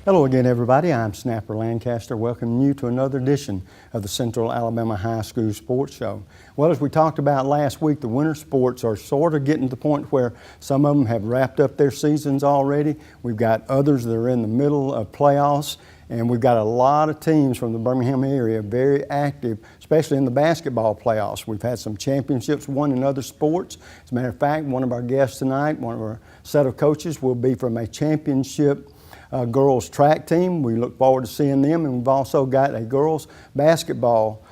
Hello again, everybody. I'm Snapper Lancaster, welcoming you to another edition of the Central Alabama High School Sports Show. Well, as we talked about last week, the winter sports are sort of getting to the point where some of them have wrapped up their seasons already. We've got others that are in the middle of playoffs, and we've got a lot of teams from the Birmingham area very active, especially in the basketball playoffs. We've had some championships won in other sports. As a matter of fact, one of our guests tonight, one of our set of coaches, will be from a championship girls track team. We look forward to seeing them, and we've also got a girls basketball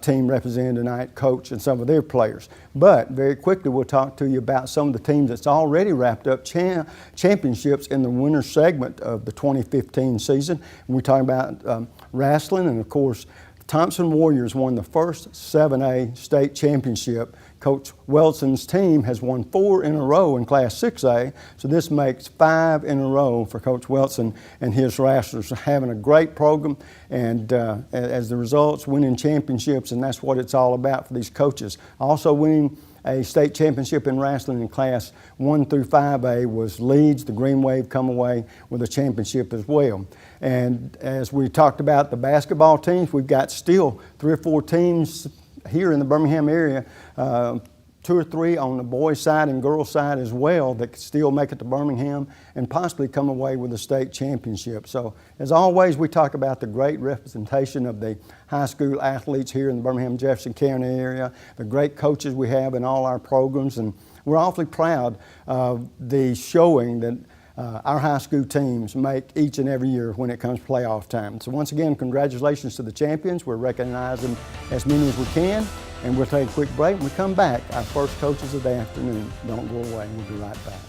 team representing tonight, coach and some of their players. But very quickly, we'll talk to you about some of the teams that's already wrapped up championships in the winter segment of the 2015 season. And we're talking about wrestling, and of course, Thompson Warriors won the first 7A state championship. Coach Welson's team has won 4 in a row in Class 6A, so this makes 5 in a row for Coach Welson and his wrestlers. Having a great program, and as the results, winning championships, and that's what it's all about for these coaches. Also winning a state championship in wrestling in Class 1 through 5A was Leeds. The Green Wave come away with a championship as well. And as we talked about the basketball teams, we've got still 3 or 4 teams here in the Birmingham area, 2 or 3 on the boys' side and girls' side as well that could still make it to Birmingham and possibly come away with a state championship. So as always, we talk about the great representation of the high school athletes here in the Birmingham Jefferson County area, the great coaches we have in all our programs, and we're awfully proud of the showing that our high school teams make each and every year when it comes playoff time. So once again, congratulations to the champions. We're recognizing as many as we can, and we'll take a quick break. When we come back, our first coaches of the afternoon. Don't go away, we'll be right back.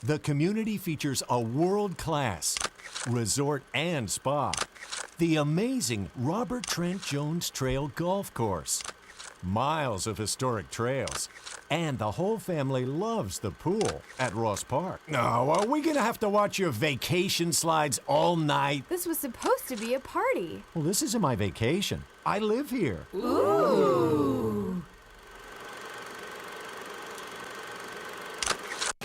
The community features a world-class resort and spa, the amazing Robert Trent Jones Trail Golf Course, miles of historic trails, and the whole family loves the pool at Ross Park. No, are we gonna have to watch your vacation slides all night? This was supposed to be a party. Well, this isn't my vacation. I live here. Ooh.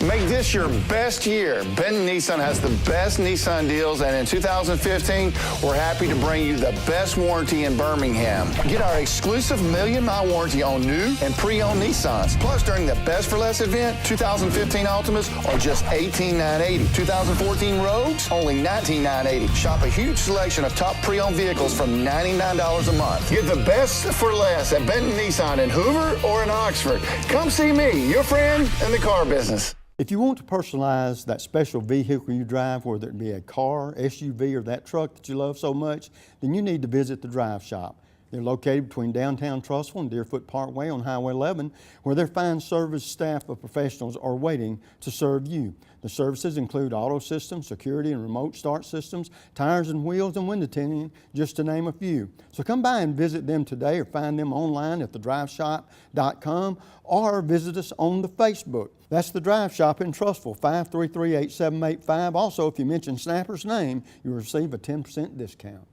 Make this your best year. Benton Nissan has the best Nissan deals, and in 2015, we're happy to bring you the best warranty in Birmingham. Get our exclusive 1,000,000-mile warranty on new and pre-owned Nissans. Plus, during the Best for Less event, 2015 Altimas are just $18,980. 2014 Rogues, only $19,980. Shop a huge selection of top pre-owned vehicles from $99 a month. Get the best for less at Benton Nissan in Hoover or in Oxford. Come see me, your friend in the car business. If you want to personalize that special vehicle you drive, whether it be a car, SUV, or that truck that you love so much, then you need to visit the Drive Shop. They're located between downtown Trussville and Deerfoot Parkway on Highway 11, where their fine service staff of professionals are waiting to serve you. The services include auto systems, security and remote start systems, tires and wheels, and window tinting, just to name a few. So come by and visit them today, or find them online at thedriveshop.com, or visit us on the Facebook. That's the Drive Shop in Trussville, 533-8785. Also, if you mention Snapper's name, you'll receive a 10% discount.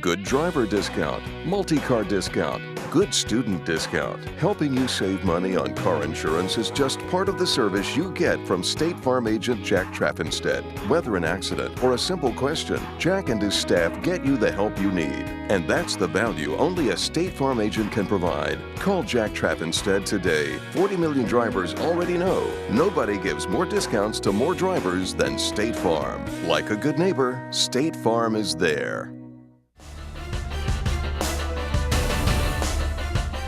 Good driver discount, multi-car discount, good student discount. Helping you save money on car insurance is just part of the service you get from State Farm agent Jack Traffinstead. Whether an accident or a simple question, Jack and his staff get you the help you need. And that's the value only a State Farm agent can provide. Call Jack Traffinstead today. 40 million drivers already know nobody gives more discounts to more drivers than State Farm. Like a good neighbor, State Farm is there.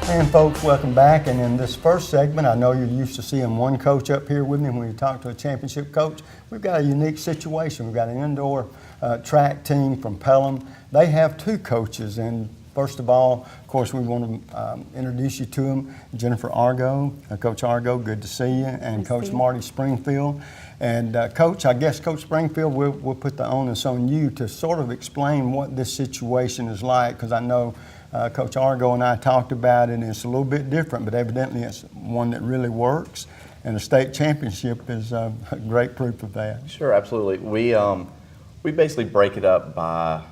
And folks, welcome back. And in this first segment, I know you're used to seeing one coach up here with me when you talk to a championship coach. We've got a unique situation. We've got an indoor track team from Pelham. They have 2 coaches, and first of all, of course, we want to introduce you to them. Jennifer Argo, Coach Argo, good to see you, and Coach Marty Springfield. And Coach, I guess Coach Springfield, we'll put the onus on you to sort of explain what this situation is like, because I know Coach Argo and I talked about it, and it's a little bit different, but evidently it's one that really works, and the state championship is great proof of that. Sure, absolutely. We basically break it up by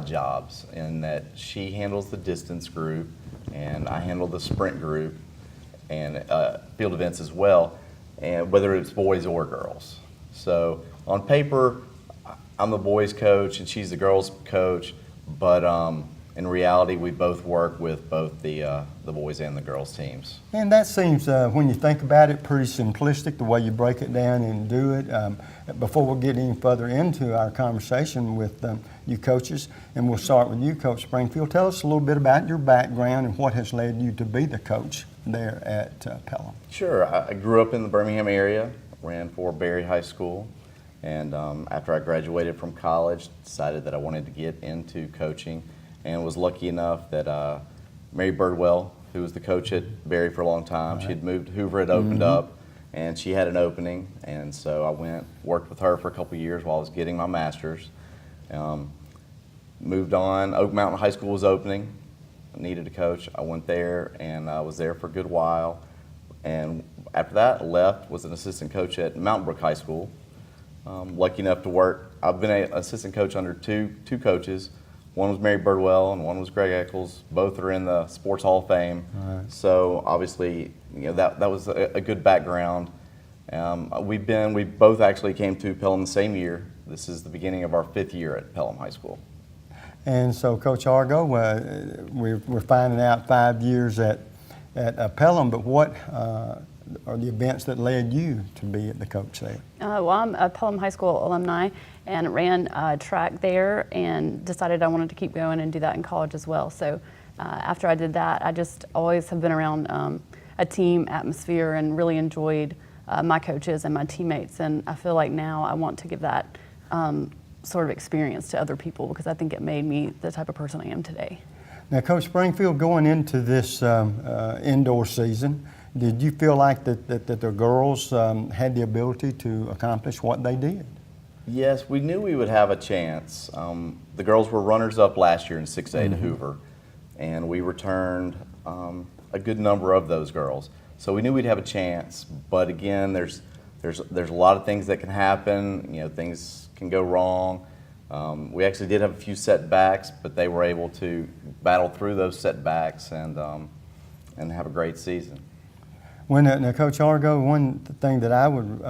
jobs, in that she handles the distance group, and I handle the sprint group, and field events as well, and whether it's boys or girls. So on paper, I'm the boys coach and she's the girls coach, but in reality, we both work with both the boys and the girls teams. And that seems, when you think about it, pretty simplistic, the way you break it down and do it. Before we get any further into our conversation with you coaches, and we'll start with you, Coach Springfield, tell us a little bit about your background and what has led you to be the coach there at Pelham. Sure. I grew up in the Birmingham area, ran for Berry High School, and after I graduated from college, decided that I wanted to get into coaching, and was lucky enough that Mary Birdwell, who was the coach at Berry for a long time, she had moved to Hoover, had opened up, and she had an opening, and so I went, worked with her for a couple years while I was getting my master's. Moved on, Oak Mountain High School was opening, I needed a coach. I went there, and I was there for a good while, and after that, I left, was an assistant coach at Mountain Brook High School. Lucky enough to work, I've been an assistant coach under two coaches. One was Mary Birdwell and one was Greg Eccles. Both are in the Sports Hall of Fame. Right. So obviously, that was a good background. We both actually came to Pelham the same year. This is the beginning of our 5th year at Pelham High School. And so, Coach Argo, we're finding out 5 years at Pelham, but what are the events that led you to be the coach there? Well, I'm a Pelham High School alumni and ran track there and decided I wanted to keep going and do that in college as well. So after I did that, I just always have been around a team atmosphere and really enjoyed my coaches and my teammates. And I feel like now I want to give that sort of experience to other people because I think it made me the type of person I am today. Now, Coach Springfield, going into this indoor season, did you feel like that the girls had the ability to accomplish what they did? Yes, we knew we would have a chance. The girls were runners-up last year in 6A to Hoover, and we returned a good number of those girls. So we knew we'd have a chance, but again, there's a lot of things that can happen. Things can go wrong. We actually did have a few setbacks, but they were able to battle through those setbacks and have a great season. Now, Coach Argo, one thing that I would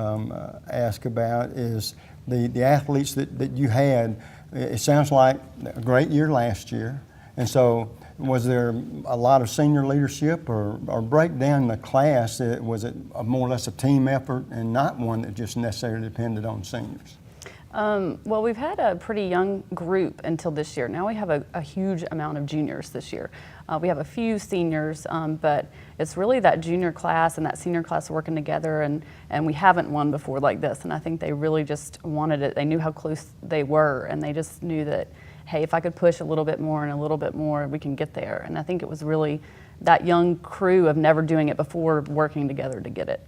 ask about is the athletes that you had. It sounds like a great year last year, and so was there a lot of senior leadership or break down the class? Was it more or less a team effort and not one that just necessarily depended on seniors? Well, we've had a pretty young group until this year. Now we have a huge amount of juniors this year. We have a few seniors, but it's really that junior class and that senior class working together, and we haven't won before like this, and I think they really just wanted it. They knew how close they were, and they just knew that, hey, if I could push a little bit more and a little bit more, we can get there. And I think it was really that young crew of never doing it before working together to get it.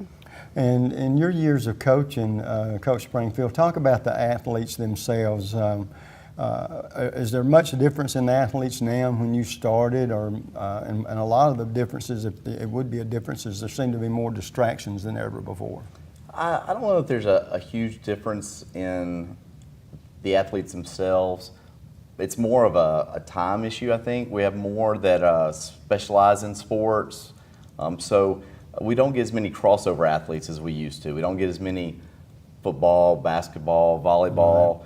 And in your years of coaching, Coach Springfield, talk about the athletes themselves. Is there much difference in the athletes now when you started, and a lot of the differences, if it would be a difference, is there seem to be more distractions than ever before? I don't know if there's a huge difference in the athletes themselves. It's more of a time issue, I think. We have more that specialize in sports. So we don't get as many crossover athletes as we used to. We don't get as many football, basketball, volleyball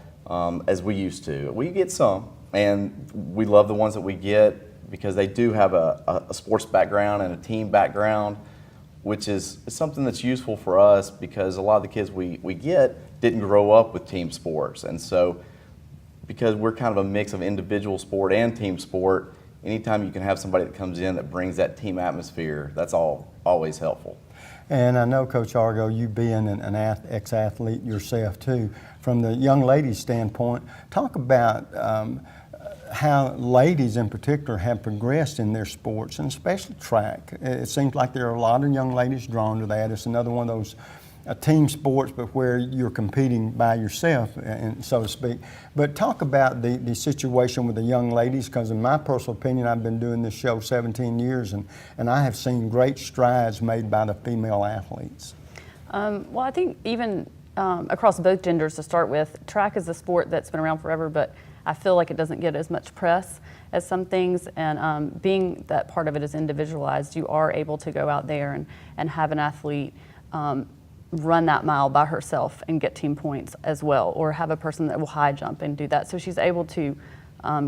as we used to. We get some, and we love the ones that we get because they do have a sports background and a team background, which is something that's useful for us because a lot of the kids we get didn't grow up with team sports. And so because we're kind of a mix of individual sport and team sport, anytime you can have somebody that comes in that brings that team atmosphere, that's always helpful. And I know, Coach Argo, you being an ex-athlete yourself too, from the young ladies' standpoint, talk about how ladies in particular have progressed in their sports, and especially track. It seems like there are a lot of young ladies drawn to that. It's another one of those team sports, but where you're competing by yourself, and so to speak. But talk about the situation with the young ladies, because in my personal opinion, I've been doing this show 17 years, and I have seen great strides made by the female athletes. Well, I think even across both genders to start with, track is a sport that's been around forever, but I feel like it doesn't get as much press as some things, and being that part of it is individualized, you are able to go out there and have an athlete run that mile by herself and get team points as well, or have a person that will high jump and do that. So she's able to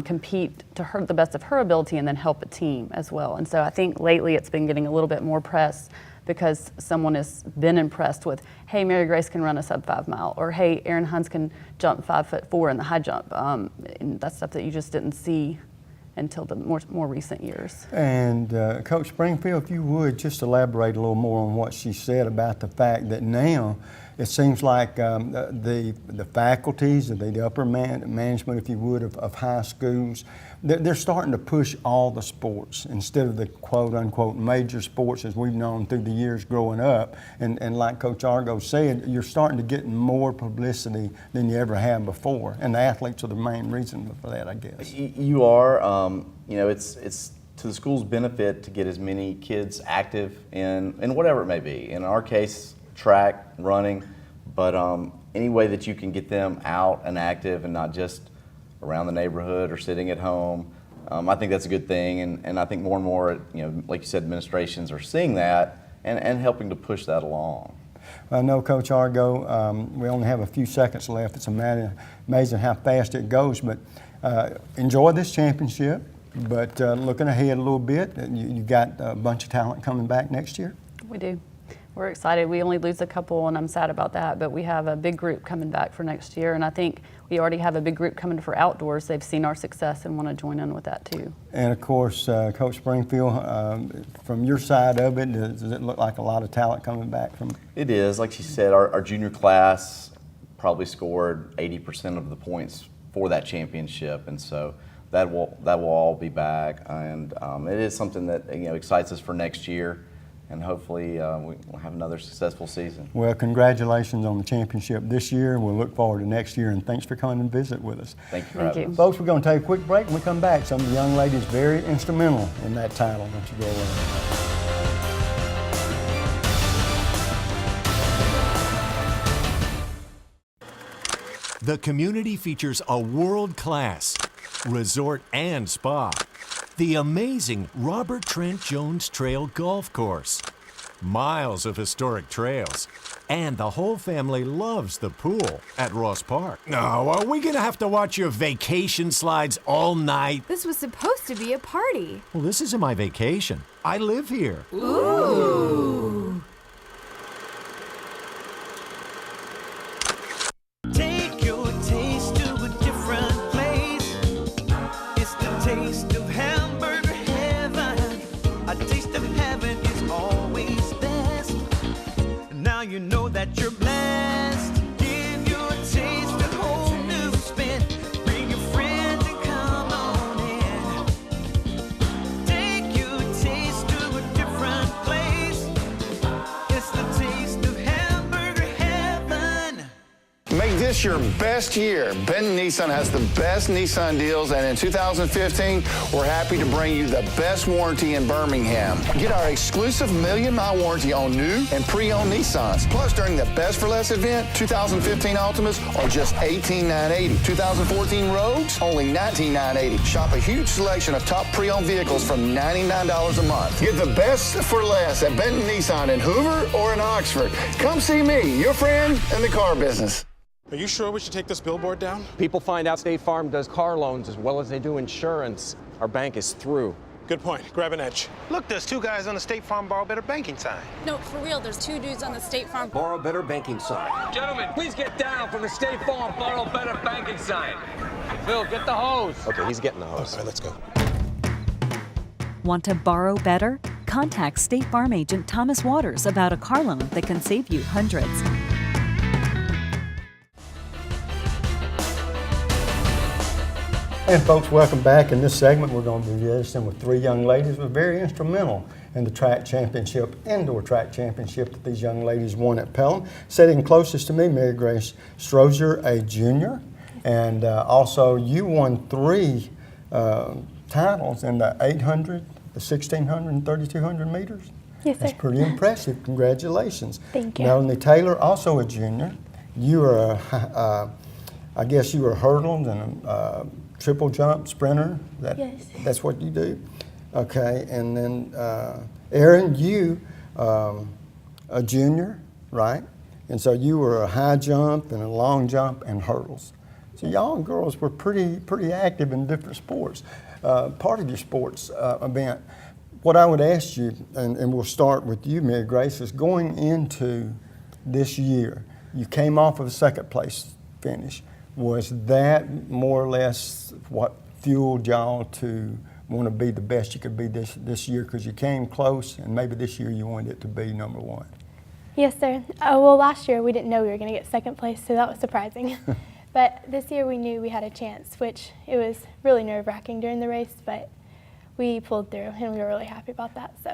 compete to the best of her ability and then help a team as well. And so I think lately it's been getting a little bit more press because someone has been impressed with, hey, Mary Grace can run a sub-5 mile, or hey, Erin Huns can jump 5'4" in the high jump. And that's stuff that you just didn't see until the more recent years. And Coach Springfield, if you would just elaborate a little more on what she said about the fact that now it seems like the faculties, the upper management, if you would, of high schools, they're starting to push all the sports instead of the quote-unquote major sports as we've known through the years growing up. And like Coach Argo said, you're starting to get more publicity than you ever have before. And the athletes are the main reason for that, I guess. You are. You know, it's to the school's benefit to get as many kids active in whatever it may be. In our case, track, running, but any way that you can get them out and active and not just around the neighborhood or sitting at home, I think that's a good thing. And I think more and more, you know, like you said, administrations are seeing that and helping to push that along. I know, Coach Argo, we only have a few seconds left. It's amazing how fast it goes, but enjoy this championship. But looking ahead a little bit, you got a bunch of talent coming back next year? We do. We're excited. We only lose a couple, and I'm sad about that, but we have a big group coming back for next year, and I think we already have a big group coming for outdoors. They've seen our success and want to join in with that too. And of course, Coach Springfield, from your side of it, does it look like a lot of talent coming back from? It is. Like she said, our junior class probably scored 80% of the points for that championship, and so that will all be back, and it is something that, you know, excites us for next year. And hopefully we'll have another successful season. Well, congratulations on the championship this year. We'll look forward to next year, and thanks for coming and visit with us. Thank you for having us. Folks, we're going to take a quick break. When we come back, some of the young ladies very instrumental in that title. Don't you go away. The community features a world-class resort and spa. The amazing Robert Trent Jones Trail Golf Course. Miles of historic trails. And the whole family loves the pool at Ross Park. Now, are we going to have to watch your vacation slides all night? This was supposed to be a party. Well, this isn't my vacation. I live here. Ooh. Take your taste to a different place. It's the taste of hamburger heaven. A taste of heaven is always best. Now you know that you're blessed. Give your taste a whole new spin. Bring your friends and come on in. Take your taste to a different place. It's the taste of hamburger heaven. Make this your best year. Benton Nissan has the best Nissan deals, and in 2015, we're happy to bring you the best warranty in Birmingham. Get our exclusive 1,000,000-mile warranty on new and pre-owned Nissans. Plus, during the Best for Less event, 2015 Altimas are just $18,980. 2014 Rogues, only $19,980. Shop a huge selection of top pre-owned vehicles from $99 a month. Get the best for less at Benton Nissan in Hoover or in Oxford. Come see me, your friend in the car business. Are you sure we should take this billboard down? People find out State Farm does car loans as well as they do insurance. Our bank is through. Good point. Grab an edge. Look, there's two guys on the State Farm Borrow Better banking sign. No, for real, there's two dudes on the State Farm Borrow Better banking sign. Gentlemen, please get down from the State Farm Borrow Better banking sign. Phil, get the hose. Okay, he's getting the hose. All right, let's go. Want to borrow better? Contact State Farm agent Thomas Waters about a car loan that can save you hundreds. And folks, welcome back. In this segment, we're going to be visiting with three young ladies who were very instrumental in the track championship, indoor track championship that these young ladies won at Pelham. Sitting closest to me, Mary Grace Strozier, a junior, and also you won three titles in the 800, the 1600, and 3200 meters. Yes, sir. That's pretty impressive. Congratulations. Thank you. Melanie Taylor, also a junior. You are, I guess you were hurdles and triple jump sprinter. Yes. That's what you do. Okay, and then Erin, you a junior, right? And so you were a high jump and a long jump and hurdles. So y'all girls were pretty active in different sports. Part of your sports event, what I would ask you, and we'll start with you, Mary Grace, is going into this year, you came off of a second place finish. Was that more or less what fueled y'all to want to be the best you could be this year? Because you came close, and maybe this year you wanted it to be number one. Yes, sir. Well, last year we didn't know we were going to get second place, so that was surprising. But this year we knew we had a chance, which it was really nerve-wracking during the race, but we pulled through, and we were really happy about that. So.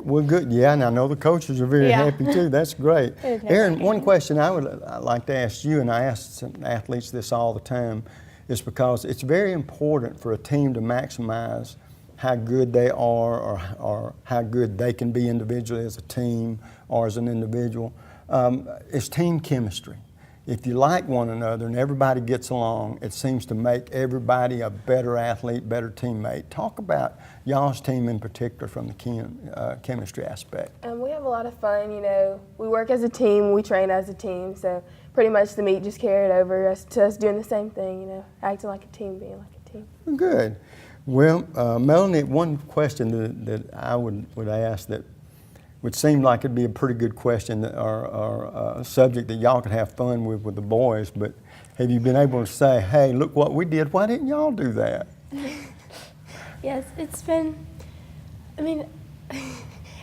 Well, good. Yeah, and I know the coaches are very happy too. That's great. Aaron, one question I'd like to ask you, and I ask some athletes this all the time, is because it's very important for a team to maximize how good they are or how good they can be individually as a team or as an individual. It's team chemistry. If you like one another and everybody gets along, it seems to make everybody a better athlete, better teammate. Talk about y'all's team in particular from the chemistry aspect. We have a lot of fun, you know. We work as a team, we train as a team, so pretty much the meet just carried over to us doing the same thing, you know, acting like a team, being like a team. Good. Well, Melanie, one question that I would ask that would seem like it'd be a pretty good question or a subject that y'all could have fun with the boys, but have you been able to say, hey, look what we did, why didn't y'all do that? Yes, it's been, I mean,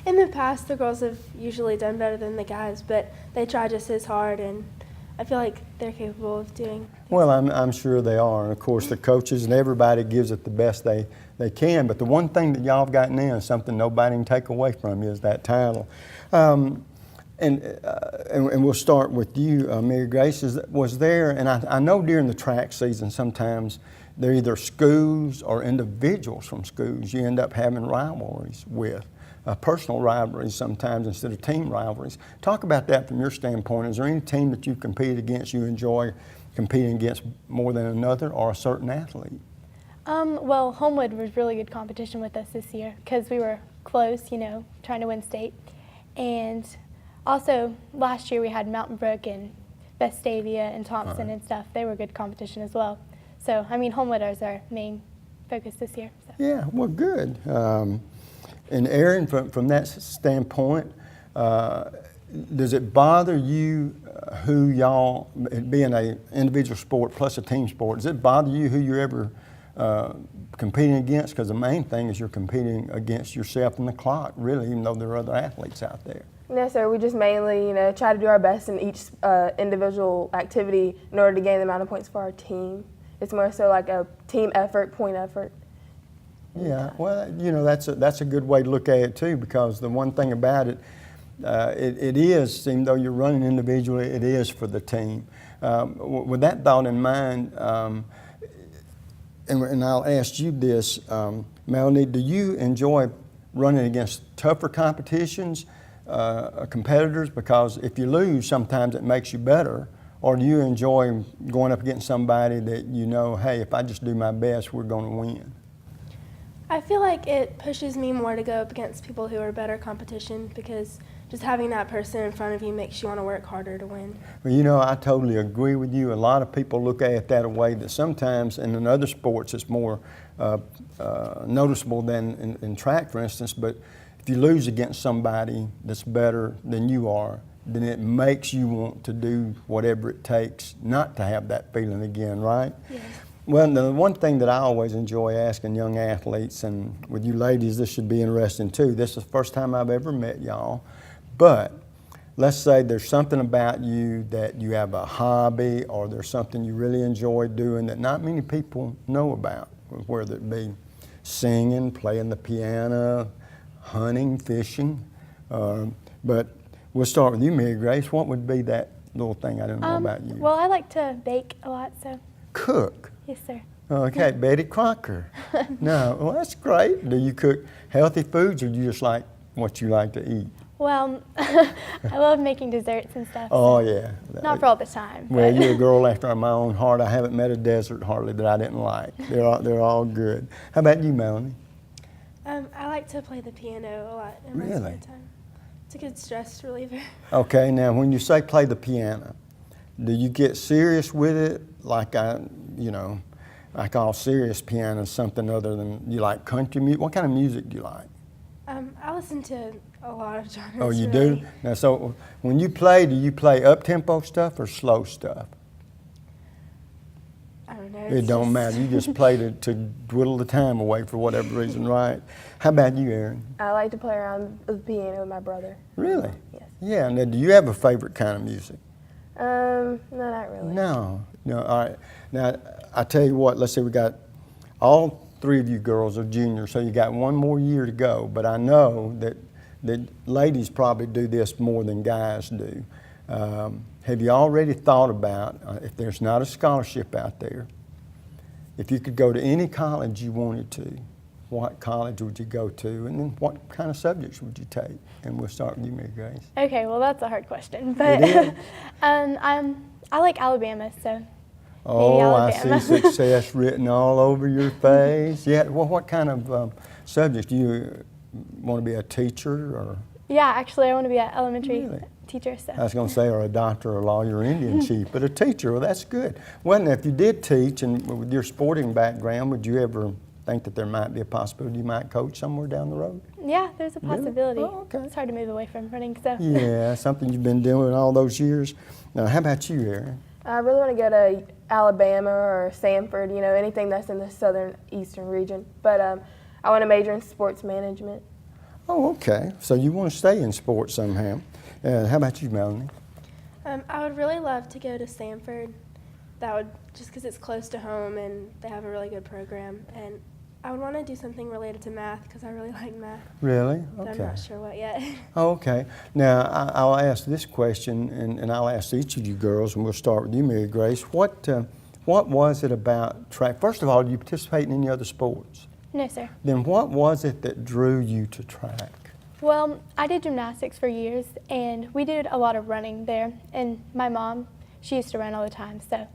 in the past the girls have usually done better than the guys, but they try just as hard, and I feel like they're capable of doing. Well, I'm sure they are. And of course, the coaches and everybody gives it the best they can. But the one thing that y'all have gotten in is something nobody can take away from you is that title. And we'll start with you, Mary Grace. Was there, and I know during the track season sometimes they're either schools or individuals from schools you end up having rivalries with. Personal rivalries sometimes instead of team rivalries. Talk about that from your standpoint. Is there any team that you compete against you enjoy competing against more than another, or a certain athlete? Well, Homewood was really good competition with us this year because we were close, you know, trying to win state. And also last year we had Mountain Brook and Vestavia and Thompson and stuff. They were good competition as well. So, I mean, Homewood is our main focus this year. So. Yeah, well, good. And Aaron, from that standpoint, does it bother you who y'all, it being an individual sport plus a team sport, does it bother you who you're ever competing against? Because the main thing is you're competing against yourself and the clock, really, even though there are other athletes out there. No, sir. We just mainly, you know, try to do our best in each individual activity in order to gain the amount of points for our team. It's more so like a team effort, point effort. Yeah, well, you know, that's a good way to look at it too, because the one thing about it, it is, even though you're running individually, it is for the team. With that thought in mind, and I'll ask you this, Melanie, do you enjoy running against tougher competitions, competitors? Because if you lose, sometimes it makes you better. Or do you enjoy going up against somebody that you know, hey, if I just do my best, we're going to win? I feel like it pushes me more to go up against people who are better competition because just having that person in front of you makes you want to work harder to win. Well, you know, I totally agree with you. A lot of people look at it that way, that sometimes, and in other sports it's more noticeable than in track, for instance, but if you lose against somebody that's better than you are, then it makes you want to do whatever it takes not to have that feeling again, right? Yes. Well, the one thing that I always enjoy asking young athletes, and with you ladies, this should be interesting too. This is the first time I've ever met y'all, but let's say there's something about you that you have a hobby or there's something you really enjoy doing that not many people know about, whether it be singing, playing the piano, hunting, fishing. But we'll start with you, Mary Grace. What would be that little thing I didn't know about you? Well, I like to bake a lot, so. Cook? Yes, sir. Okay, Betty Crocker. No, well, that's great. Do you cook healthy foods, or do you just like what you like to eat? Well, I love making desserts and stuff. Oh, yeah. Not for all the time. Well, you're a girl after my own heart. I haven't met a dessert hardly that I didn't like. They're all good. How about you, Melanie? I like to play the piano a lot. Really? Time. It's a good stress reliever. Okay, now when you say play the piano, do you get serious with it? Like I call serious piano something other than, you like country music? What kind of music do you like? I listen to a lot of genres. Oh, you really. do? Now, so when you play, do you play up-tempo stuff or slow stuff? I don't know. It don't matter. You just play to dwindle the time away for whatever reason, right? How about you, Aaron? I like to play around with the piano with my brother. Really? Yes. Yeah. Now, do you have a favorite kind of music? No, not really. No. All right. Now, I tell you what. Let's say we got all three of you girls are juniors, so you got one more year to go. But I know that ladies probably do this more than guys do. Have you already thought about, if there's not a scholarship out there, if you could go to any college you wanted to, what college would you go to, and then what kind of subjects would you take? And we'll start with you, Mary Grace. Okay, well that's a hard question, but I like Alabama, so maybe Alabama. I see success written all over your face. Yeah. Well, what kind of subjects do you want to be, a teacher or? Yeah, actually, I want to be an elementary teacher. So. I was going to say, or a doctor, or a lawyer, or Indian chief, but a teacher. Well, that's good. Well, now, if you did teach, and with your sporting background, would you ever think that there might be a possibility you might coach somewhere down the road? Yeah, there's a possibility. Really? Oh, okay. It's hard to move away from running, so. Yeah, something you've been doing all those years. Now, how about you, Aaron? I really want to go to Alabama or Samford, anything that's in the southern eastern region. But I want to major in sports management. Oh, okay. So you want to stay in sports somehow. How about you, Melanie? I would really love to go to Samford. That would, just because it's close to home and they have a really good program. And I would want to do something related to math because I really like math. Really? But Okay. I'm not sure what yet. Oh, okay. Now, I'll ask this question, and I'll ask each of you girls, and we'll start with you, Mary Grace. What was it about track? First of all, do you participate in any other sports? No, sir. Then what was it that drew you to track? Well, I did gymnastics for years, and we did a lot of running there. And my mom, she used to run all the time, so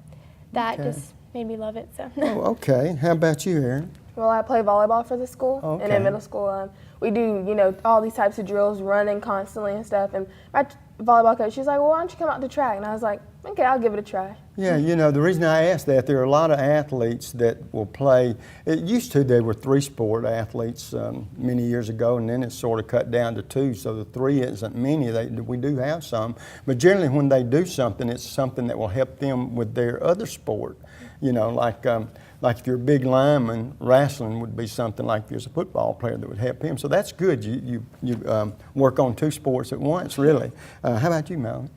that just made me love it. So. Oh, okay. How about you, Aaron? Well, I play volleyball for the school, and Okay. in middle school, we do, all these types of drills, running constantly and stuff. And my volleyball coach, she's like, well, why don't you come out to track? And I was like, okay, I'll give it a try. Yeah, the reason I asked that, there are a lot of athletes that will play. It used to, they were three-sport athletes many years ago, and then it's sort of cut down to two, so the three isn't many. We do have some, but generally when they do something, it's something that will help them with their other sport. Like if you're a big lineman, wrestling would be something like if you're a football player that would help him. So that's good. You work on two sports at once, really. How about you, Mel?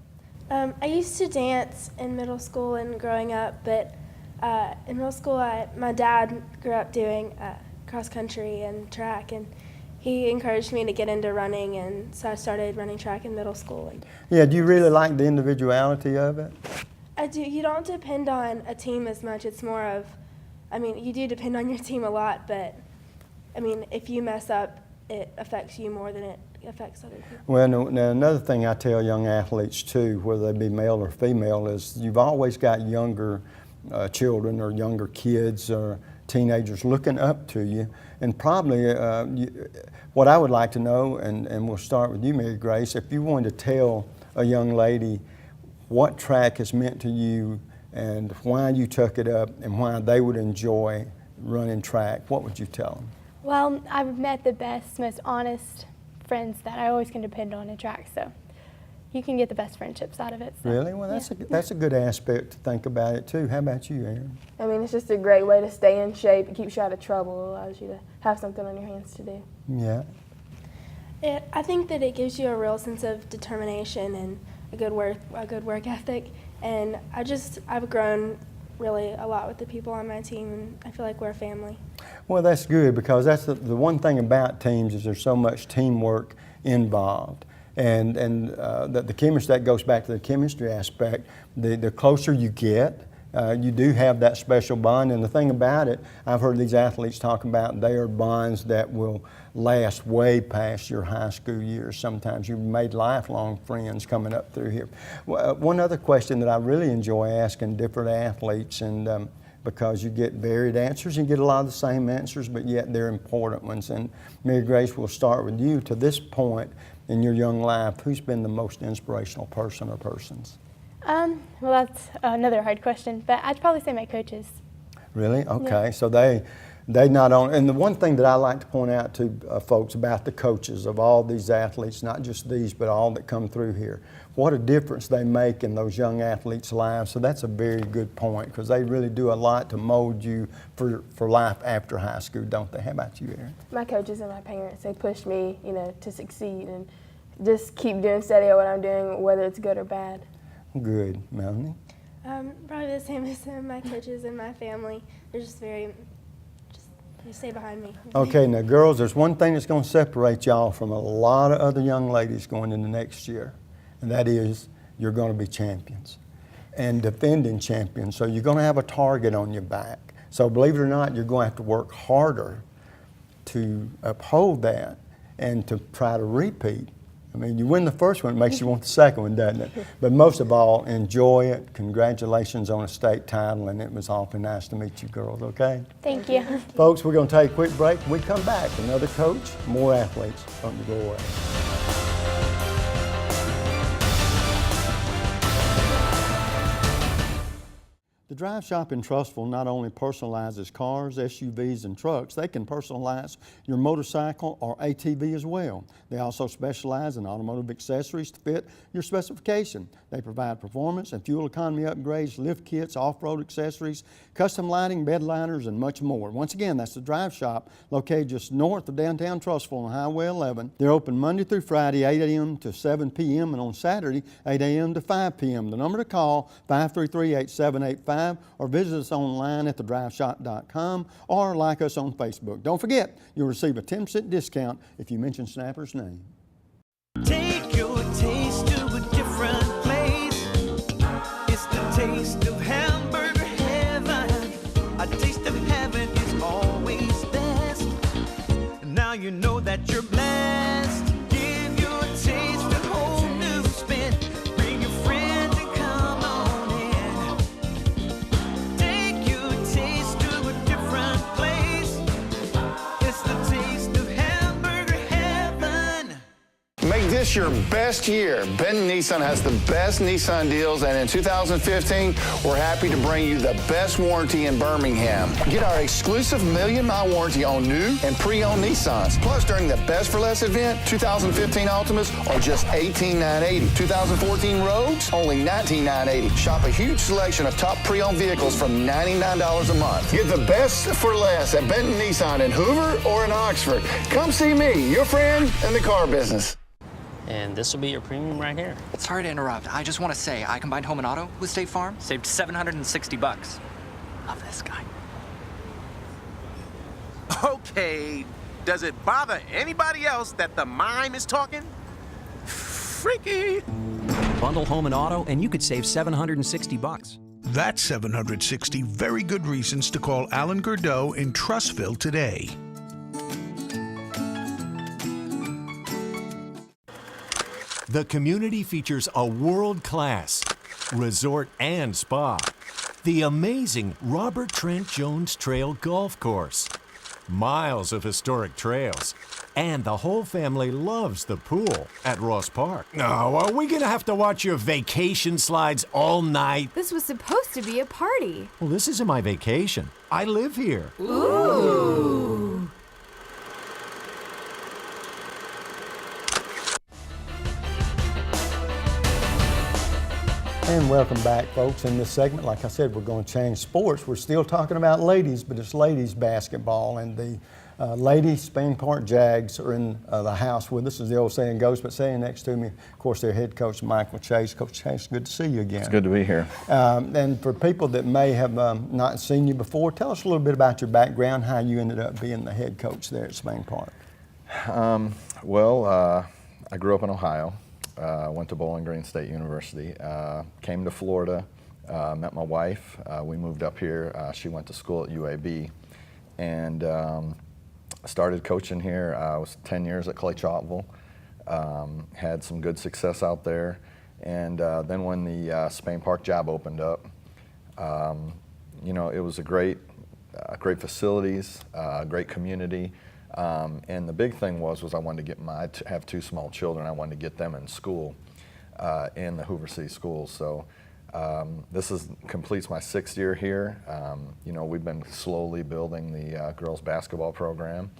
I used to dance in middle school and growing up, but in middle school, my dad grew up doing cross country and track, and he encouraged me to get into running, and so I started running track in middle school. Yeah, do you really like the individuality of it? I do. You don't depend on a team as much. It's more of, you do depend on your team a lot, but if you mess up, it affects you more than it affects other people. Well, now another thing I tell young athletes too, whether they be male or female, is you've always got younger children or younger kids or teenagers looking up to you. And probably what I would like to know, and we'll start with you, Mary Grace, if you wanted to tell a young lady what track has meant to you and why you took it up and why they would enjoy running track, what would you tell them? Well, I've met the best, most honest friends that I always can depend on in track, so you can get the best friendships out of it. So. Really? Well, that's a good aspect to think about it too. How about you, Aaron? It's just a great way to stay in shape. It keeps you out of trouble. It allows you to have something on your hands to do. Yeah. I think that it gives you a real sense of determination and a good work ethic, and I've grown really a lot with the people on my team, and I feel like we're a family. Well, that's good, because that's the one thing about teams is there's so much teamwork involved. And the chemistry, that goes back to the chemistry aspect. The closer you get, you do have that special bond. And the thing about it, I've heard these athletes talk about, they are bonds that will last way past your high school years. Sometimes you've made lifelong friends coming up through here. One other question that I really enjoy asking different athletes, and because you get varied answers. You get a lot of the same answers, but yet they're important ones. And Mary Grace, we'll start with you. To this point in your young life, who's been the most inspirational person or persons? Well, that's another hard question, but I'd probably say my coaches. Really? Okay. Yeah. So they not only, and the one thing that I like to point out to folks about the coaches of all these athletes, not just these, but all that come through here, what a difference they make in those young athletes' lives. So that's a very good point, because they really do a lot to mold you for life after high school, don't they? How about you, Erin? My coaches and my parents, they pushed me, to succeed and just keep doing steady at what I'm doing, whether it's good or bad. Good. Melanie? Probably the same as my coaches and my family. They're just they stay behind me. Okay, now girls, there's one thing that's going to separate y'all from a lot of other young ladies going into next year, and that is you're going to be champions and defending champions. So you're going to have a target on your back. So believe it or not, you're going to have to work harder to uphold that and to try to repeat. I mean, you win the first one, it makes you want the second one, doesn't it? But most of all, enjoy it. Congratulations on a state title, and it was awfully nice to meet you girls, okay? Thank you. Folks, we're going to take a quick break. When we come back, another coach, more athletes. Don't you go away. The Drive Shop in Trussville not only personalizes cars, SUVs, and trucks, they can personalize your motorcycle or ATV as well. They also specialize in automotive accessories to fit your specification. They provide performance and fuel economy upgrades, lift kits, off-road accessories, custom lighting, bed liners, and much more. Once again, that's the Drive Shop, located just north of downtown Trussville on Highway 11. They're open Monday through Friday, 8 a.m. to 7 p.m., and on Saturday, 8 a.m. to 5 p.m. The number to call, 533-8785, or visit us online at thedriveshop.com or like us on Facebook. Don't forget, you'll receive a 10% discount if you mention Snapper's name. Take your taste to a different place. It's the taste of hamburger heaven. A taste of heaven is always best. Now you know that you're blessed. Give your taste a whole new spin. Bring your friends and come on in. Take your taste to a different place. It's the taste of hamburger heaven. Make this your best year. Benton Nissan has the best Nissan deals, and in 2015, we're happy to bring you the best warranty in Birmingham. Get our exclusive million-mile warranty on new and pre-owned Nissans. Plus, during the Best for Less event, 2015 Altimas are just $18,980. 2014 Rogues, only $19,980. Shop a huge selection of top pre-owned vehicles from $99 a month. Get the best for less at Benton Nissan in Hoover or in Oxford. Come see me, your friend in the car business. And this will be your premium right here. Sorry to interrupt. I just want to say I combined home and auto with State Farm. Saved $760. Love this guy. Okay, does it bother anybody else that the mime is talking? Freaky. Bundle home and auto, and you could save $760. That's 760 very good reasons to call Alan Gurdeau in Trussville today. The community features a world-class resort and spa, the amazing Robert Trent Jones Trail Golf Course, miles of historic trails, and the whole family loves the pool at Ross Park. No, are we gonna have to watch your vacation slides all night? This was supposed to be a party. Well, this isn't my vacation. I live here. Ooh. And welcome back, folks. In this segment, like I said, we're going to change sports. We're still talking about ladies, but it's ladies basketball. And the lady Spain Park Jags are in the house with us, as the old saying goes. But sitting next to me, of course, their head coach, Michael Chase. Coach Chase, good to see you again. It's good to be here. And for people that may have not seen you before, tell us a little bit about your background, how you ended up being the head coach there at Spain Park. I grew up in Ohio. Went to Bowling Green State University, came to Florida, met my wife. We moved up here. She went to school at UAB, and started coaching here. I was 10 years at Clay Chalkville, had some good success out there, and then when the Spain Park job opened up, You know, it was a great facilities, great community, and the big thing was I wanted to get have 2 small children. I wanted to get them in school, in the Hoover City schools. So this completes my 6th year here. You know, we've been slowly building the girls basketball program,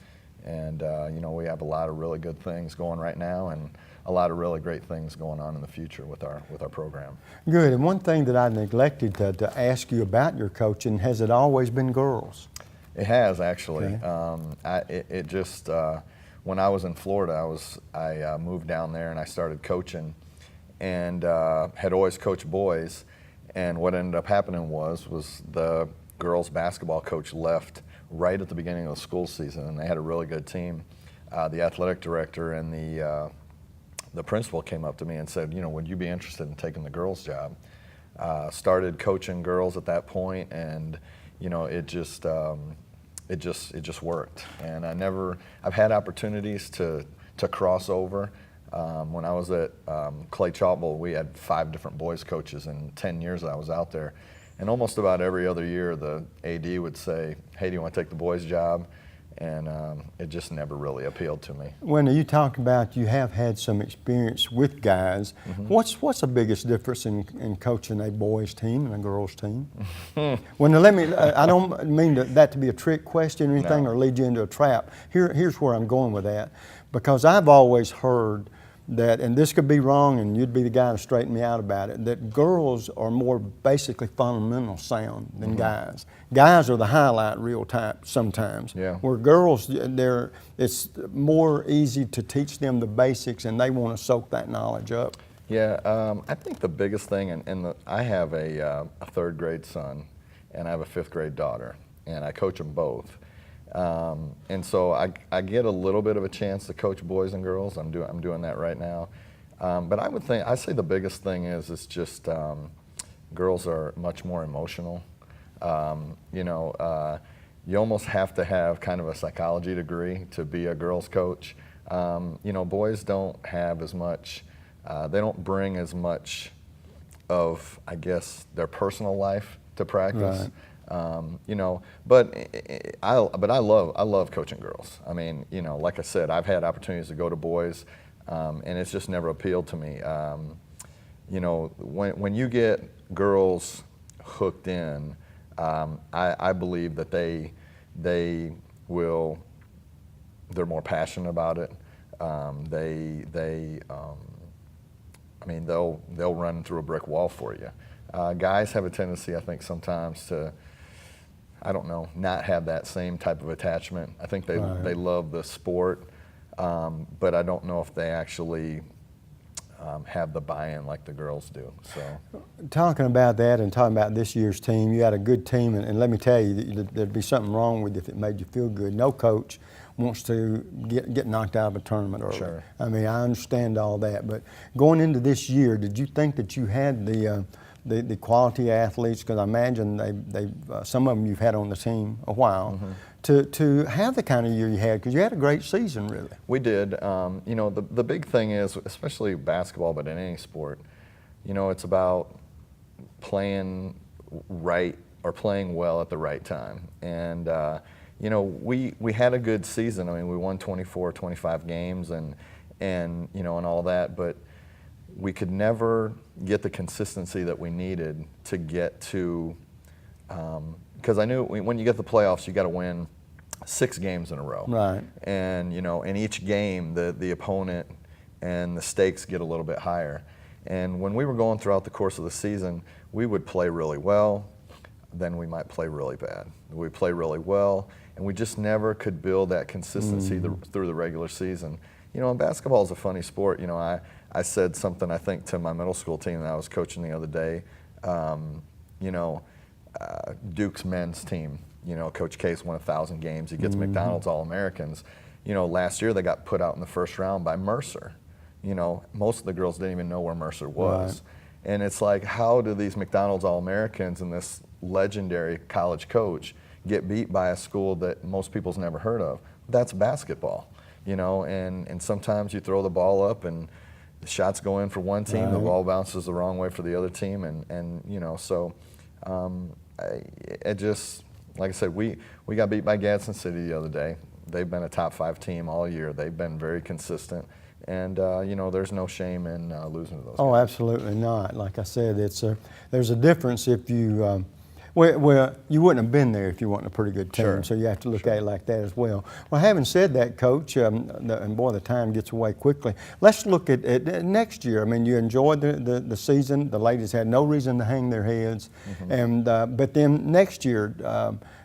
and you know, we have a lot of really good things going right now, and a lot of really great things going on in the future with our program. Good. And one thing that I neglected to ask you about your coaching, has it always been girls? It has, actually. Okay. When I was in Florida, I moved down there and I started coaching, and had always coached boys. And what ended up happening was the girls basketball coach left right at the beginning of the school season, and they had a really good team. The athletic director and the principal came up to me and said, you know, would you be interested in taking the girls' job? Started coaching girls at that point, and you know, it just worked. And I've had opportunities to cross over. When I was at Clay Chalkbowl, we had 5 different boys coaches in 10 years that I was out there. And almost about every other year, the AD would say, hey, do you want to take the boys' job? And it just never really appealed to me. When you talk about you have had some experience with guys, what's the biggest difference in coaching a boys' team and a girls' team? I don't mean that to be a trick question or anything, or lead you into a trap. Here's where I'm going with that, because I've always heard that, and this could be wrong, and you'd be the guy to straighten me out about it, that girls are more basically fundamental sound than guys. Guys are the highlight reel type sometimes. Yeah. Where girls, it's more easy to teach them the basics, and they want to soak that knowledge up. Yeah, I think the biggest thing, I have a 3rd grade son, and I have a 5th grade daughter, and I coach them both. And so I get a little bit of a chance to coach boys and girls. I'm doing that right now. But I say the biggest thing is just girls are much more emotional. You know, you almost have to have kind of a psychology degree to be a girls coach. You know, boys don't have as much, they don't bring as much of, I guess, their personal life to practice. Right. You know, but I love coaching girls. I mean, you know, like I said, I've had opportunities to go to boys, and it's just never appealed to me. You know, when you get girls hooked in, I believe that they're more passionate about it. I mean, they'll run through a brick wall for you. Guys have a tendency, I think, sometimes to, I don't know, not have that same type of attachment. I think they love the sport, but I don't know if they actually have the buy-in like the girls do. So, talking about that and talking about this year's team, you had a good team, and let me tell you, there'd be something wrong with you if it made you feel good. No coach wants to get knocked out of a tournament early. Sure. I mean, I understand all that, but going into this year, did you think that you had the quality athletes, because I imagine some of them you've had on the team a while, to have the kind of year you had, because you had a great season, really. We did. You know, the big thing is, especially basketball, but in any sport, you know, it's about playing right or playing well at the right time. And, you know, we had a good season. I mean, we won 24, 25 games and you know, and all that, but we could never get the consistency that we needed to get to, because I knew when you get the playoffs, you got to win 6 games in a row. Right. And, you know, in each game, the opponent and the stakes get a little bit higher. And when we were going throughout the course of the season, we would play really well, then we might play really bad. We'd play really well, and we just never could build that consistency through the regular season. You know, and basketball is a funny sport. You know, I said something, I think, to my middle school team that I was coaching the other day. You know, Duke's men's team, you know, Coach Case won 1,000 games. He gets McDonald's All-Americans. You know, last year they got put out in the first round by Mercer. You know, most of the girls didn't even know where Mercer was. Right. And it's like, how do these McDonald's All-Americans and this legendary college coach get beat by a school that most people's never heard of? That's basketball, you know, and sometimes you throw the ball up and the shots go in for one team, the ball bounces the wrong way for the other team, and you know, so it just, like I said, we got beat by Gadsden City the other day. They've been a top 5 team all year. They've been very consistent. And, you know, there's no shame in losing to those Oh, guys. absolutely not. Like I said, there's a difference if you, well, you wouldn't have been there if you weren't a pretty good team, Sure. so you have to look at it like that as well. Well, having said that, Coach, and boy, the time gets away quickly, let's look at next year. I mean, you enjoyed the season. The ladies had no reason to hang their heads. And but then next year,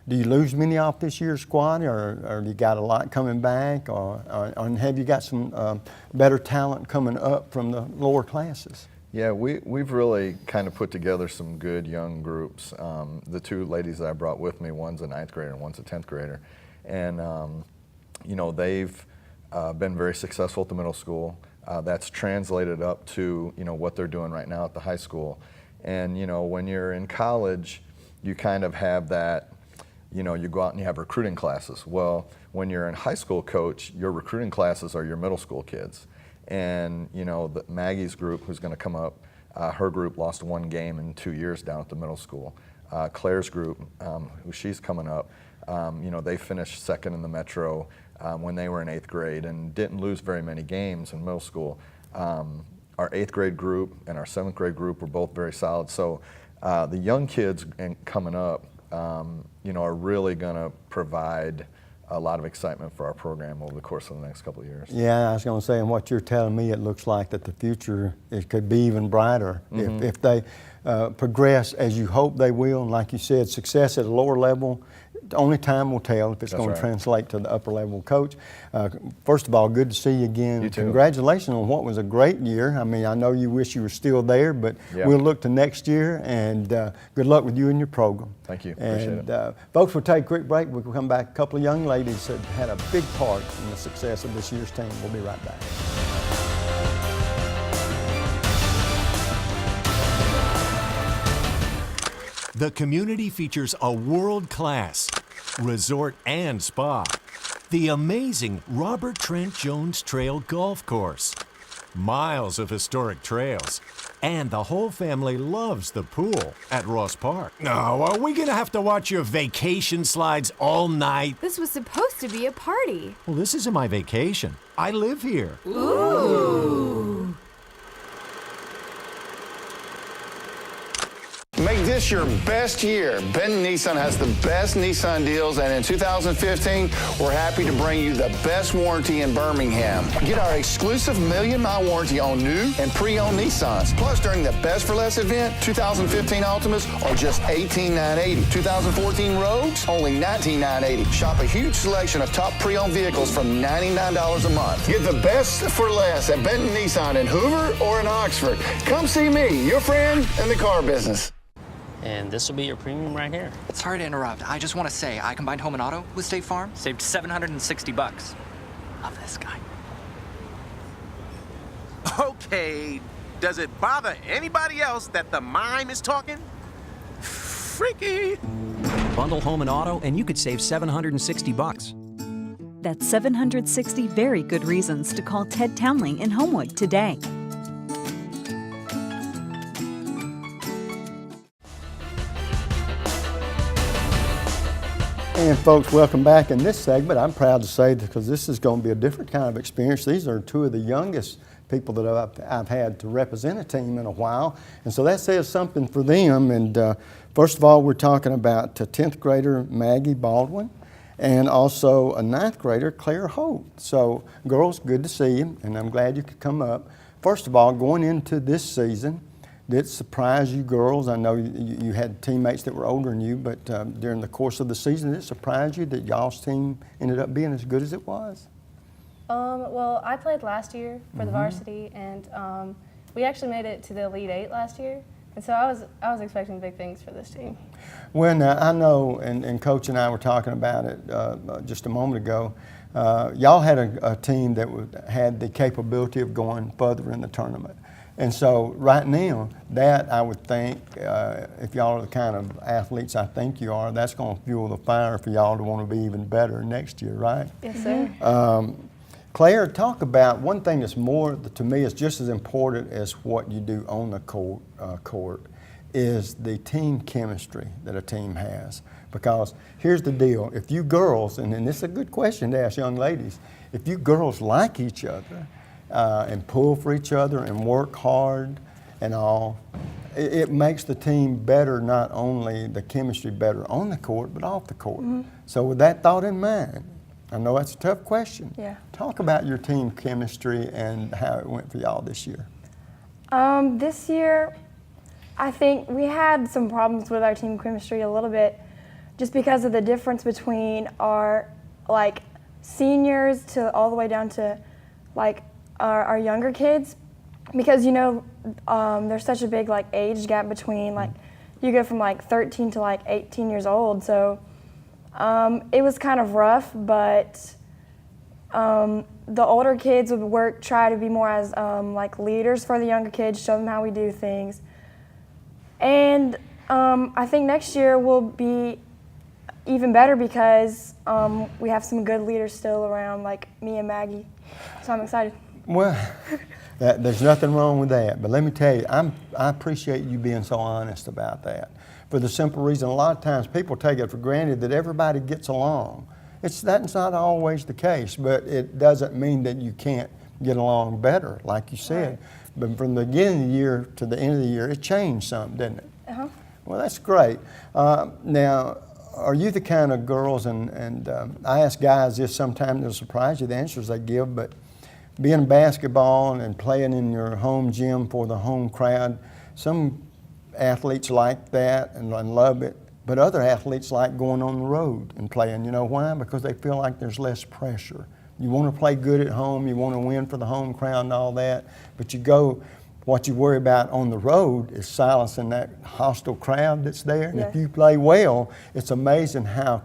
do you lose many off this year's squad, or you got a lot coming back, or have you got some better talent coming up from the lower classes? Yeah, we've really kind of put together some good young groups. The 2 ladies that I brought with me, one's a 9th grader and one's a 10th grader. And, you know, they've been very successful at the middle school. That's translated up to, you know, what they're doing right now at the high school. And, you know, when you're in college, you kind of have that, you know, you go out and you have recruiting classes. Well, when you're in high school coach, your recruiting classes are your middle school kids. And, you know, Maggie's group, who's going to come up, her group lost 1 game in 2 years down at the middle school. Claire's group, who she's coming up, you know, they finished 2nd in the Metro when they were in 8th grade and didn't lose very many games in middle school. Our 8th grade group and our 7th grade group were both very solid. So the young kids coming up, you know, are really going to provide a lot of excitement for our program over the course of the next couple of years. Yeah, I was going to say, and what you're telling me, it looks like that the future, it could be even brighter if they progress as you hope they will. And like you said, success at a lower level, only time will tell if it's going to translate to the upper level. Coach, first of all, good to see you again. You too. Congratulations on what was a great year. I mean, I know you wish you were still there, but we'll look to next year, and good luck with you and your program. Thank you. Appreciate it. Folks, we'll take a quick break. We'll come back. A couple of young ladies that had a big part in the success of this year's team. We'll be right back. The community features a world-class resort and spa, the amazing Robert Trent Jones Trail Golf Course, miles of historic trails, and the whole family loves the pool at Ross Park. Now, are we gonna have to watch your vacation slides all night? This was supposed to be a party. Well, this isn't my vacation. I live here. Ooh. Make this your best year. Benton Nissan has the best Nissan deals, and in 2015, we're happy to bring you the best warranty in Birmingham. Get our exclusive 1,000,000-mile warranty on new and pre-owned Nissans. Plus, during the Best for Less event, 2015 Altimas are just $18,980. 2014 Rogues, only $19,980. Shop a huge selection of top pre-owned vehicles from $99 a month. Get the best for less at Benton Nissan in Hoover or in Oxford. Come see me, your friend in the car business. And this will be your premium right here. Sorry to interrupt. I just want to say I combined home and auto with State Farm. Saved $760. Love this guy. Okay, does it bother anybody else that the mime is talking? Freaky. Bundle home and auto, and you could save $760. That's 760 very good reasons to call Ted Townley in Homewood today. And folks, welcome back. In this segment, I'm proud to say, because this is going to be a different kind of experience, these are 2 of the youngest people that I've had to represent a team in a while. And so that says something for them. And first of all, we're talking about 10th grader Maggie Baldwin and also a 9th grader, Claire Holt. So girls, good to see you, and I'm glad you could come up. First of all, going into this season, did it surprise you girls? I know you had teammates that were older than you, but during the course of the season, did it surprise you that y'all's team ended up being as good as it was? Well, I played last year for the varsity, and we actually made it to the Elite 8 last year. And so I was expecting big things for this team. Well, now, I know, and Coach and I were talking about it just a moment ago, y'all had a team that had the capability of going further in the tournament. And so right now, that I would think, if y'all are the kind of athletes I think you are, that's going to fuel the fire for y'all to want to be even better next year, right? Yes, sir. Claire, talk about one thing that's more, to me, is just as important as what you do on the court, is the team chemistry that a team has. Because here's the deal, if you girls, and this is a good question to ask young ladies, if you girls like each other and pull for each other and work hard and all, it makes the team better, not only the chemistry better on the court, but off the court. So with that thought in mind, I know that's a tough question. Yeah. Talk about your team chemistry and how it went for y'all this year. This year, I think we had some problems with our team chemistry a little bit, just because of the difference between our seniors to all the way down to our younger kids, because there's such a big age gap between you go from 13 to 18 years old, so it was kind of rough, but the older kids would try to be more as leaders for the younger kids, show them how we do things. And I think next year will be even better because we have some good leaders still around, like me and Maggie. So I'm excited. Well, there's nothing wrong with that. But let me tell you, I appreciate you being so honest about that. For the simple reason, a lot of times people take it for granted that everybody gets along. That's not always the case, but it doesn't mean that you can't get along better, like you said. Right. But from the beginning of the year to the end of the year, it changed something, didn't it? Uh-huh. Well, that's great. Now, are you the kind of girls, and I ask guys this sometimes, it'll surprise you the answers they give, but being basketball and playing in your home gym for the home crowd, some athletes like that and love it, but other athletes like going on the road and playing. You know why? Because they feel like there's less pressure. You want to play good at home, you want to win for the home crowd and all that, but what you worry about on the road is silencing that hostile crowd that's there. And Yeah. if you play well, it's amazing how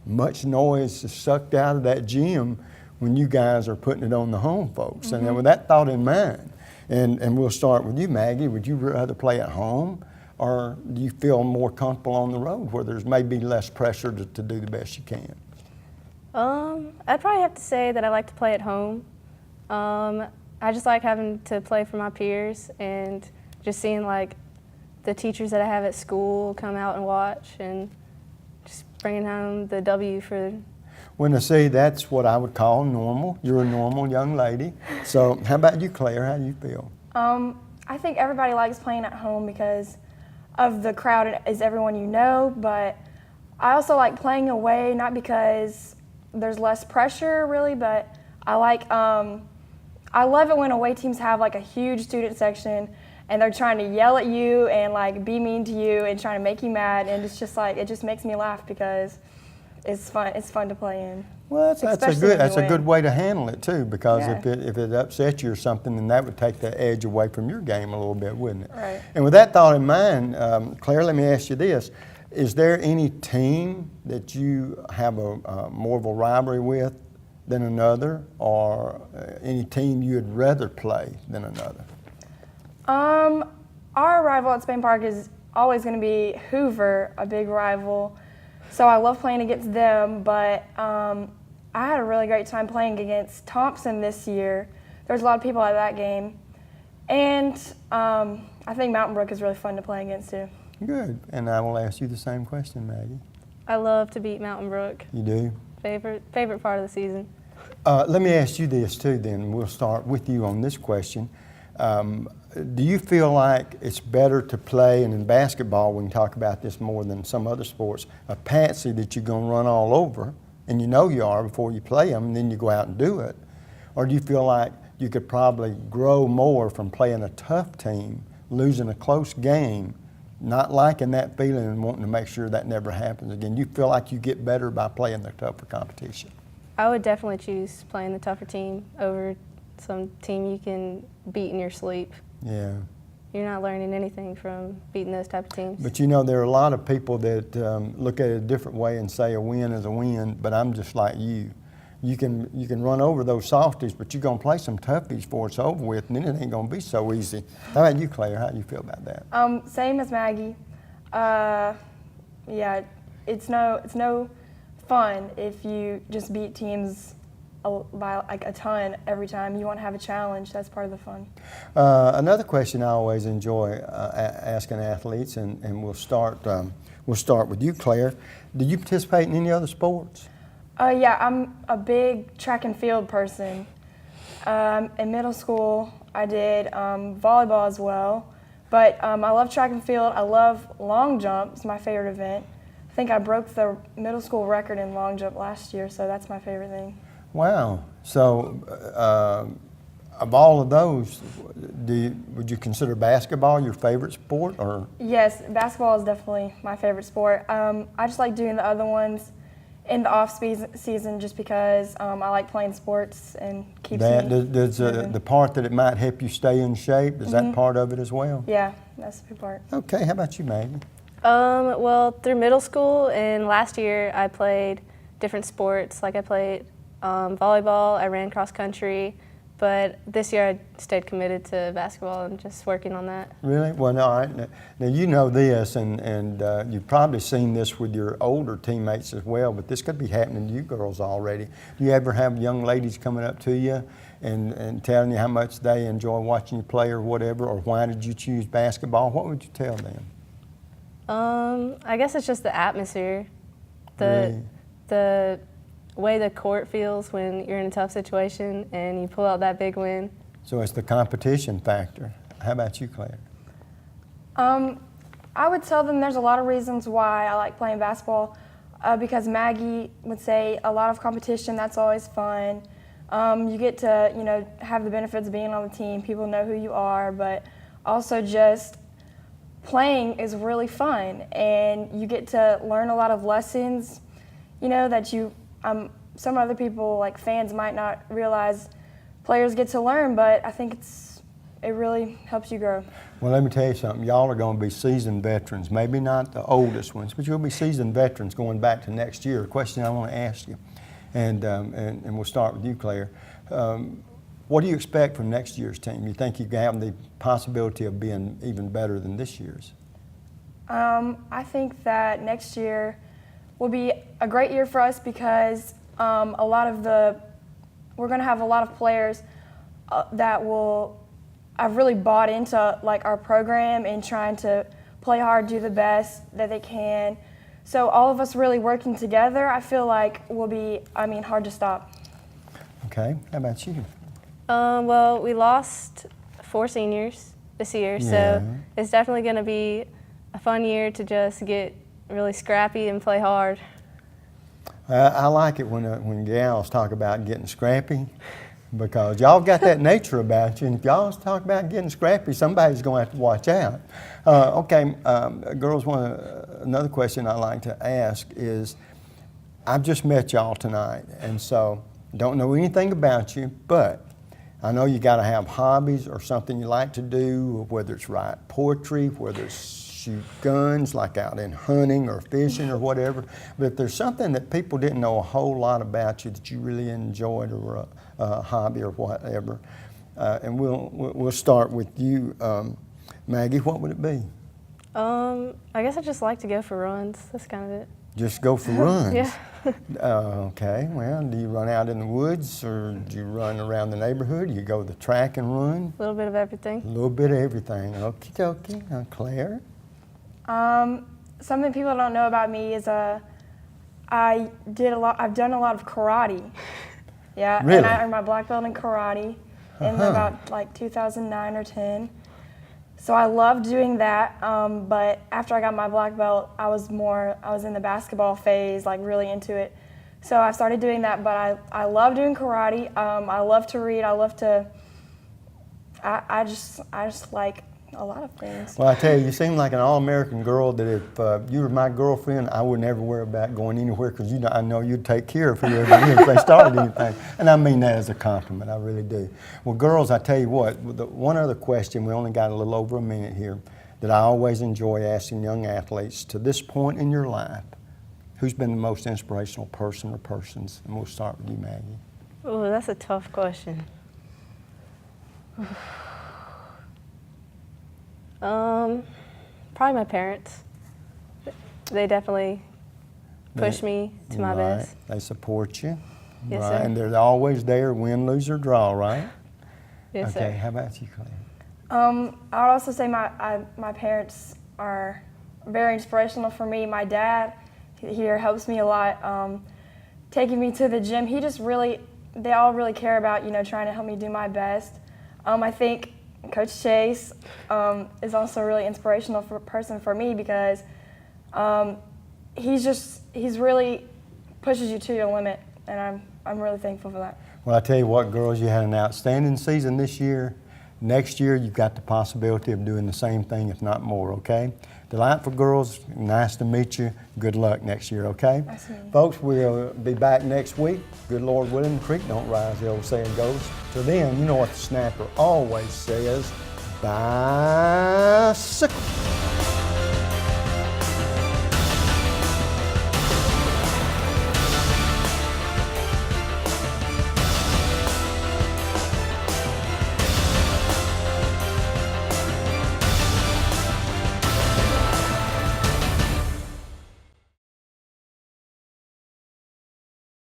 much noise is sucked out of that gym when you guys are putting it on the home folks. And then with that thought in mind, and we'll start with you, Maggie, would you rather play at home, or do you feel more comfortable on the road where there's maybe less pressure to do the best you can? I'd probably have to say that I like to play at home. I just like having to play for my peers and just seeing the teachers that I have at school come out and watch and just bringing home the W for. Well, now see, that's what I would call normal. You're a normal young lady. So how about you, Claire? How do you feel? I think everybody likes playing at home because of the crowd is everyone you know, but I also like playing away, not because there's less pressure really, but I love it when away teams have a huge student section and they're trying to yell at you and be mean to you and trying to make you mad, and it's just it just makes me laugh because it's fun to play in. Well, that's a good way to handle it too, because if it upsets you or something, then that would take the edge away from your game a little bit, wouldn't it? Right. And with that thought in mind, Claire, let me ask you this: is there any team that you have more of a rivalry with than another, or any team you'd rather play than another? Our rival at Spain Park is always going to be Hoover, a big rival. So I love playing against them, but I had a really great time playing against Thompson this year. There's a lot of people at that game. And I think Mountain Brook is really fun to play against too. Good. And I will ask you the same question, Maggie. I love to beat Mountain Brook. You do? Favorite part of the season. Let me ask you this too then. We'll start with you on this question. Do you feel like it's better to play, and in basketball we can talk about this more than some other sports, a patsy that you're going to run all over, and you know you are before you play them, and then you go out and do it? Or do you feel like you could probably grow more from playing a tough team, losing a close game, not liking that feeling and wanting to make sure that never happens again? You feel like you get better by playing the tougher competition? I would definitely choose playing the tougher team over some team you can beat in your sleep. Yeah. You're not learning anything from beating those type of teams. But you know, there are a lot of people that look at it a different way and say a win is a win, but I'm just like you. You can run over those softies, but you're going to play some toughies before it's over with, and then it ain't going to be so easy. How about you, Claire? How do you feel about that? Same as Maggie. Yeah, it's no fun if you just beat teams by like a ton every time. You want to have a challenge. That's part of the fun. Another question I always enjoy asking athletes, and we'll start with you, Claire. Do you participate in any other sports? Yeah, I'm a big track and field person. In middle school, I did volleyball as well. But I love track and field. I love long jump. It's my favorite event. I think I broke the middle school record in long jump last year, so that's my favorite thing. Wow. So of all of those, would you consider basketball your favorite sport? Or? Yes, basketball is definitely my favorite sport. I just like doing the other ones in the off season just because I like playing sports and keeps me does the part that it might help you stay in shape, is that part of it as well? Yeah, that's the big part. Okay, how about you, Maggie? Well, through middle school and last year I played different sports. Like I played volleyball, I ran cross country, but this year I stayed committed to basketball and just working on that. Really? Well, all right. Now you know this, and you've probably seen this with your older teammates as well, but this could be happening to you girls already. Do you ever have young ladies coming up to you and telling you how much they enjoy watching you play or whatever, or why did you choose basketball? What would you tell them? I guess it's just the atmosphere, Really? the way the court feels when you're in a tough situation and you pull out that big win. So it's the competition factor. How about you, Claire? I would tell them there's a lot of reasons why I like playing basketball because Maggie would say a lot of competition, that's always fun. You get to, have the benefits of being on the team. People know who you are, but also just playing is really fun, and you get to learn a lot of lessons, that you, some other people, like fans, might not realize players get to learn, but I think it really helps you grow. Well, let me tell you something. Y'all are going to be seasoned veterans. Maybe not the oldest ones, but you'll be seasoned veterans going back to next year. A question I want to ask you, and we'll start with you, Claire. What do you expect from next year's team? You think you have the possibility of being even better than this year's? I think that next year will be a great year for us because we're going to have a lot of players that have really bought into like our program and trying to play hard, do the best that they can. So all of us really working together, I feel like will be, hard to stop. Okay, how about you? Well, we lost 4 seniors this year, so it's definitely going to be a fun year to just get really scrappy and play hard. I like it when gals talk about getting scrappy, because y'all got that nature about you, and if y'all talk about getting scrappy, somebody's going to have to watch out. Okay, girls, another question I like to ask is, I've just met y'all tonight, and so don't know anything about you, but I know you got to have hobbies or something you like to do, whether it's write poetry, whether it's shoot guns, like out in hunting or fishing or whatever. But if there's something that people didn't know a whole lot about you that you really enjoyed, or a hobby or whatever, and we'll start with you, Maggie. What would it be? I guess I just like to go for runs. That's kind of it. Just go for runs? Yeah. Okay, well, do you run out in the woods, or do you run around the neighborhood? Do you go to the track and run? A little bit of everything. A little bit of everything. Okie dokie. Claire? Something people don't know about me is I've done a lot of karate. Yeah, really? And I earned my black belt in karate in about like 2009 or 10. So I loved doing that, but after I got my black belt, I was in the basketball phase, like really into it. So I started doing that, but I love doing karate. I love to read. I just like a lot of things. Well, I tell you, you seem like an all-American girl that if you were my girlfriend, I would never worry about going anywhere, because I know you'd take care of whoever if they started anything. And I mean that as a compliment, I really do. Well, girls, I tell you what, one other question, we only got a little over a minute here, that I always enjoy asking young athletes, to this point in your life, who's been the most inspirational person or persons? And we'll start with you, Maggie. Oh, that's a tough question. Probably my parents. They definitely push me to my best. They support you. Yes, right, sir. and they're always there, win, lose, or draw, right? Yes, okay, sir. how about you, Claire? I would also say my parents are very inspirational for me. My dad here helps me a lot, taking me to the gym. He just really, they all really care about, trying to help me do my best. I think Coach Chase is also a really inspirational person for me because he's really pushes you to your limit, and I'm really thankful for that. Well, I tell you what, girls, you had an outstanding season this year. Next year, you've got the possibility of doing the same thing, if not more, okay? Delightful girls, nice to meet you. Good luck next year, okay? Absolutely. Folks, we'll be back next week. Good Lord willing, the creek don't rise, the old saying goes. Till then, you know what the snapper always says, bicycle.